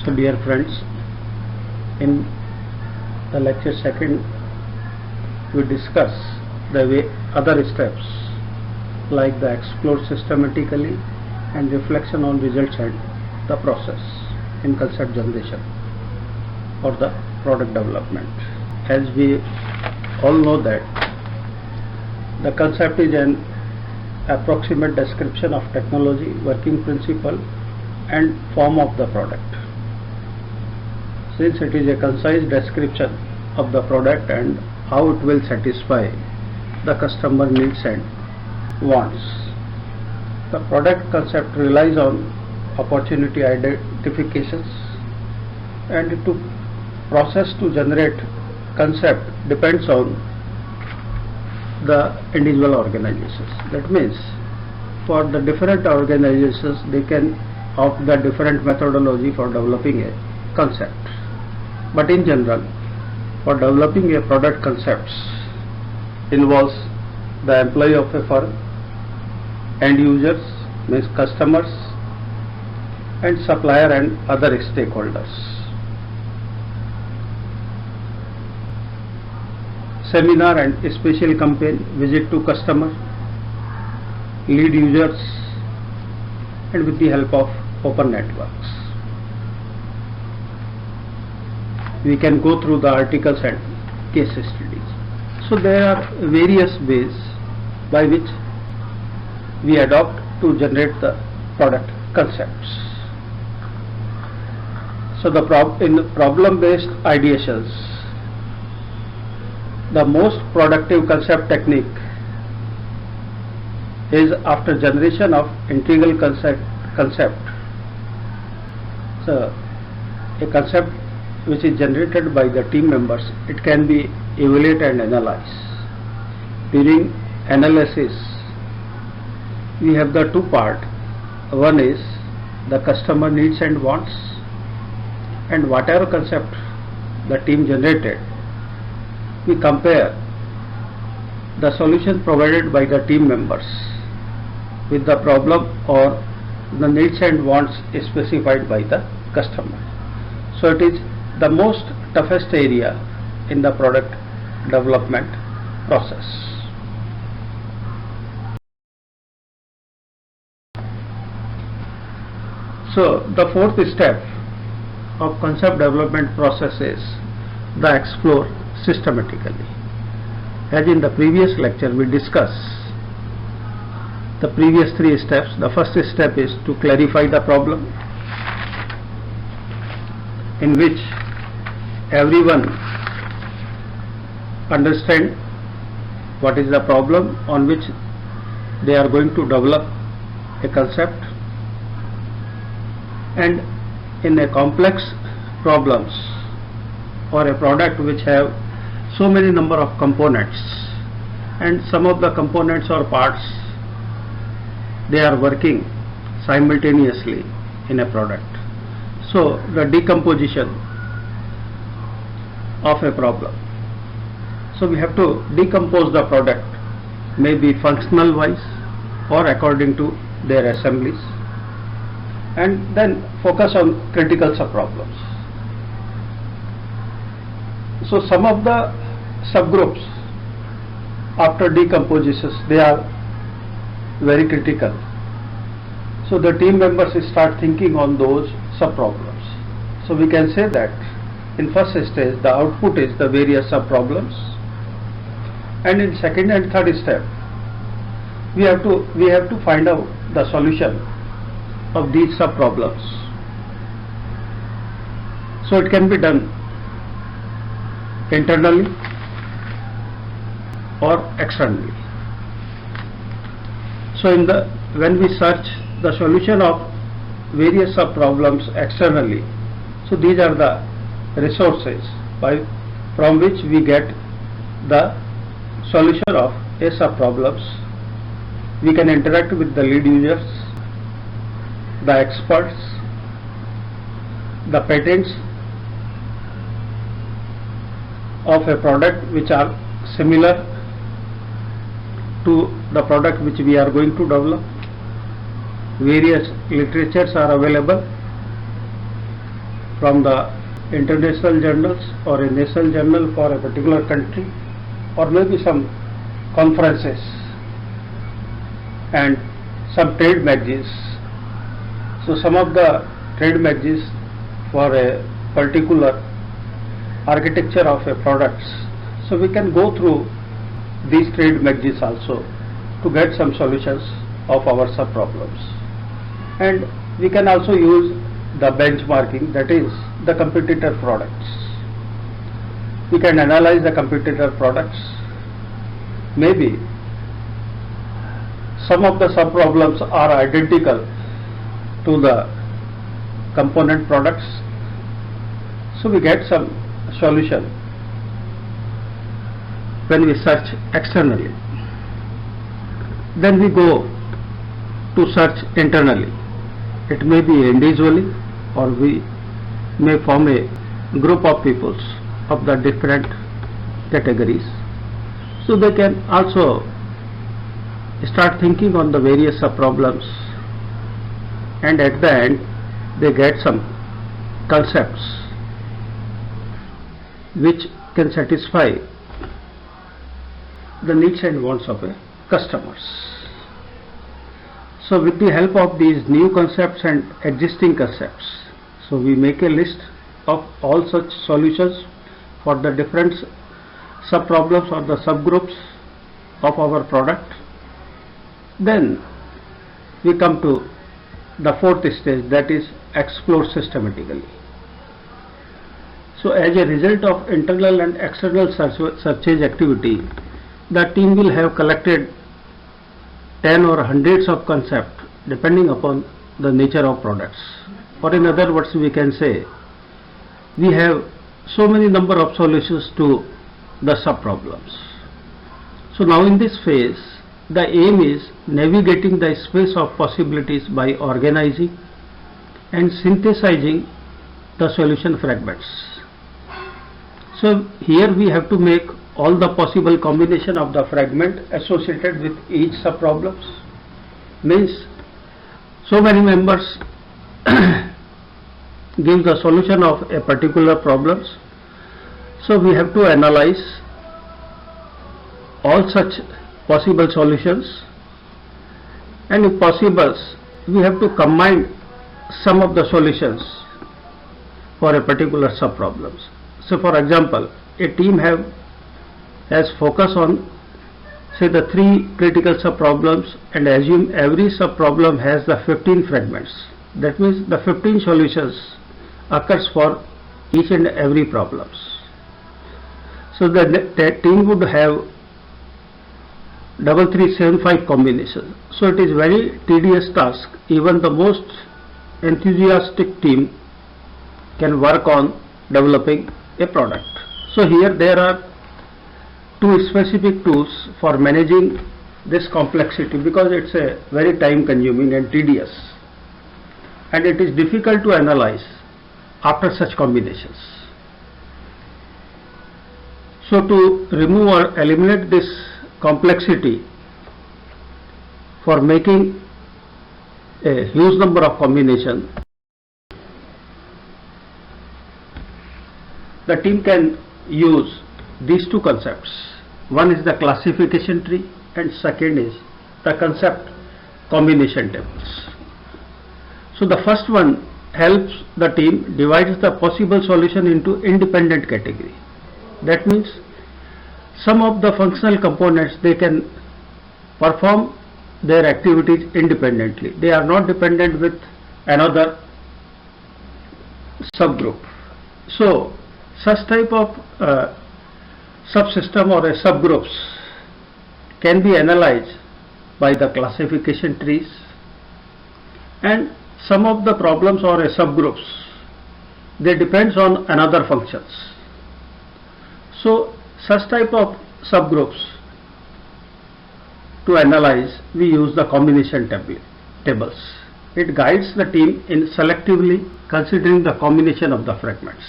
So dear friends, in the lecture second we discuss the other steps like the explore systematically and reflection on results and the process in concept generation or the product development. As we all know that the concept is an approximate description of technology, working principle and form of the product. Since it is a concise description of the product and how it will satisfy the customer needs and wants, the product concept relies on opportunity identifications, and to process to generate concept depends on the individual organizations. That means for the different organizations they can opt the different methodology for developing a concept, but in general for developing a product concepts involves the employee of a firm, end users means customers, and supplier and other stakeholders. Seminar and special campaign, visit to customer, lead users, and with the help of open networks. We can go through the articles and case studies. So there are various ways by which we adopt to generate the product concepts. So in problem-based ideations, the most productive concept technique is after generation of integral concept. So a concept which is generated by the team members, it can be evaluated and analyzed. During analysis, we have the two parts. One is the customer needs and wants, and whatever concept the team generated, we compare the solution provided by the team members with the problem or the needs and wants specified by the customer. So it is the most toughest area in the product development process. So the fourth step of concept development process is the explore systematically. As in the previous lecture we discussed the previous three steps. The first step is to clarify the problem, in which everyone understand what is the problem on which they are going to develop a concept, and in a complex problems or a product which have so many number of components, and some of the components or parts they are working simultaneously in a product. So the decomposition of a problem. So we have to decompose the product, maybe functional wise or according to their assemblies, and then focus on critical subproblems. So some of the subgroups after decompositions, they are very critical. So the team members start thinking on those subproblems. So we can say that in first stage the output is the various subproblems, and in second and third step we have to find out the solution of these subproblems. So it can be done internally or externally. So when we search the solution of various subproblems externally, so these are the resources from which we get the solution of a subproblems. We can interact with the lead users, the experts, the patents of a product which are similar to the product which we are going to develop. Various literatures are available, from the international journals or a national journal for a particular country, or maybe some conferences and some trade magazines. So some of the trade magazines for a particular architecture of a products. So we can go through these trade magazines also to get some solutions of our sub problems. And we can also use the benchmarking, that is the competitor products. We can analyze the competitor products. Maybe some of the sub problems are identical to the component products, so we get some solution when we search externally. Then we go to search internally. It may be individually, or we may form a group of peoples of the different categories. So they can also start thinking on the various sub-problems, and at the end they get some concepts which can satisfy the needs and wants of the customers. So with the help of these new concepts and existing concepts, so we make a list of all such solutions for the different sub-problems or the subgroups of our product. Then we come to the fourth stage, that is explore systematically. So as a result of internal and external search activity, the team will have collected 10 or hundreds of concepts depending upon the nature of products. Or in other words, we can say we have so many number of solutions to the sub-problems. So now in this phase, the aim is navigating the space of possibilities by organizing and synthesizing the solution fragments. So here we have to make all the possible combination of the fragment associated with each sub-problems. Means so many members give the solution of a particular problems. So we have to analyze all such possible solutions, and if possible we have to combine some of the solutions for a particular sub-problems. So for example, a team has focus on say the 3 critical sub-problems and assume every sub-problem has the 15 fragments. That means the 15 solutions occurs for each and every problems. So the team would have 3375 combinations. So it is very tedious task. Even the most enthusiastic team can work on developing a product. So here there are 2 specific tools for managing this complexity, because it's a very time consuming and tedious, and it is difficult to analyze after such combinations. So to remove or eliminate this complexity for making a huge number of combinations, the team can use these 2 concepts. One is the classification tree and second is the concept combination tables. So the first one helps the team divides the possible solution into independent category. That means some of the functional components, they can perform their activities independently. They are not dependent with another subgroup. So such type of subsystem or subgroups can be analyzed by the classification trees, and some of the problems or subgroups, they depends on another functions. So such type of subgroups to analyze, we use the combination tables. It guides the team in selectively considering the combination of the fragments.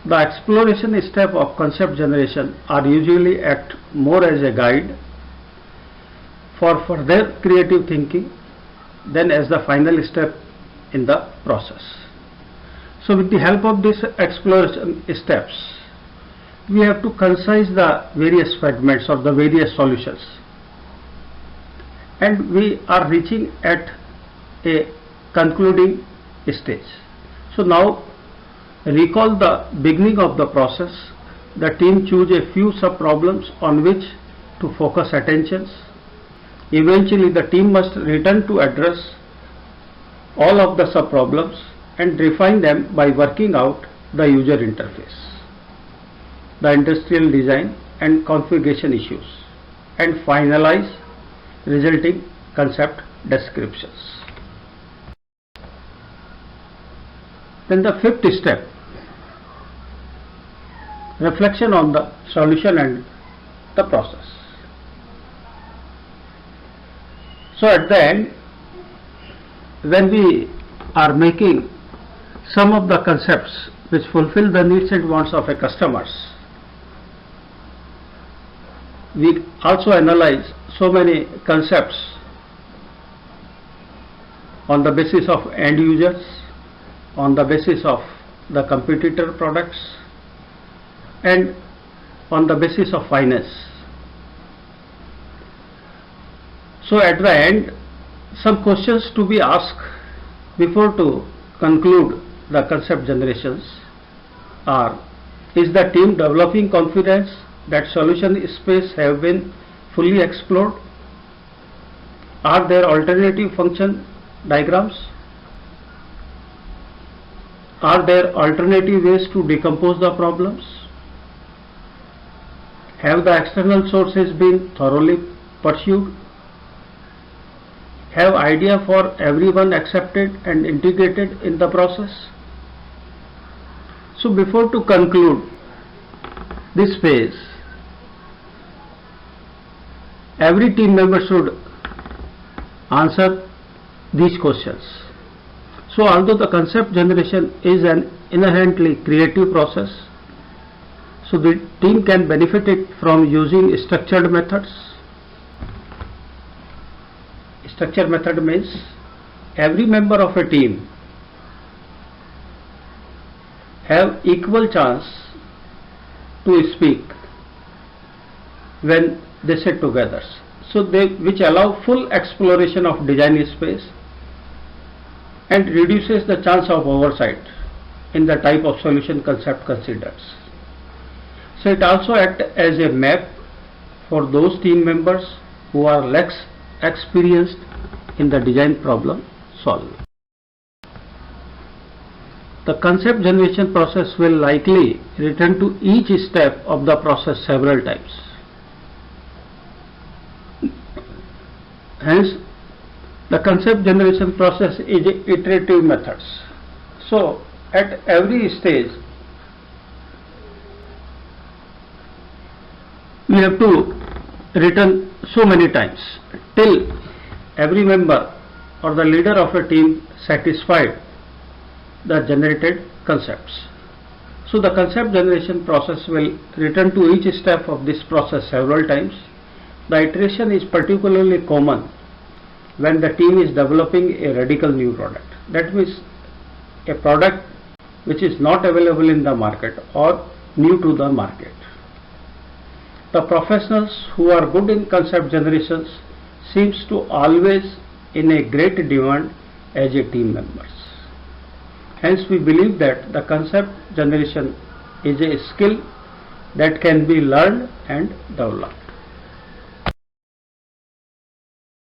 The exploration step of concept generation are usually act more as a guide for further creative thinking than as the final step in the process. So with the help of these exploration steps, we have to concise the various fragments or the various solutions, and we are reaching at a concluding stage. So now recall the beginning of the process. The team choose a few sub-problems on which to focus attentions. Eventually the team must return to address all of the sub-problems and refine them by working out the user interface, the industrial design and configuration issues, and finalize resulting concept descriptions. Then the fifth step, reflection on the solution and the process. So at the end, when we are making some of the concepts which fulfill the needs and wants of a customers, we also analyze so many concepts on the basis of end users, on the basis of the competitor products, and on the basis of finance. So at the end, some questions to be asked before to conclude the concept generations are: is the team developing confidence that solution space have been fully explored? Are there alternative function diagrams? Are there alternative ways to decompose the problems? Have the external sources been thoroughly pursued? Have idea for everyone accepted and integrated in the process? So before to conclude this phase, every team member should answer these questions. So although the concept generation is an inherently creative process, so the team can benefit it from using structured methods. Structured method means every member of a team have equal chance to speak when they sit together. So which allow full exploration of design space and reduces the chance of oversight in the type of solution concept considered. So it also acts as a map for those team members who are less experienced in the design problem solving. The concept generation process will likely return to each step of the process several times. Hence, the concept generation process is a iterative methods. So at every stage, we have to return so many times till every member or the leader of a team satisfied the generated concepts. So the concept generation process will return to each step of this process several times. The iteration is particularly common when the team is developing a radical new product. That means a product which is not available in the market or new to the market. The professionals who are good in concept generations seems to always in a great demand as a team members. Hence we believe that the concept generation is a skill that can be learned and developed.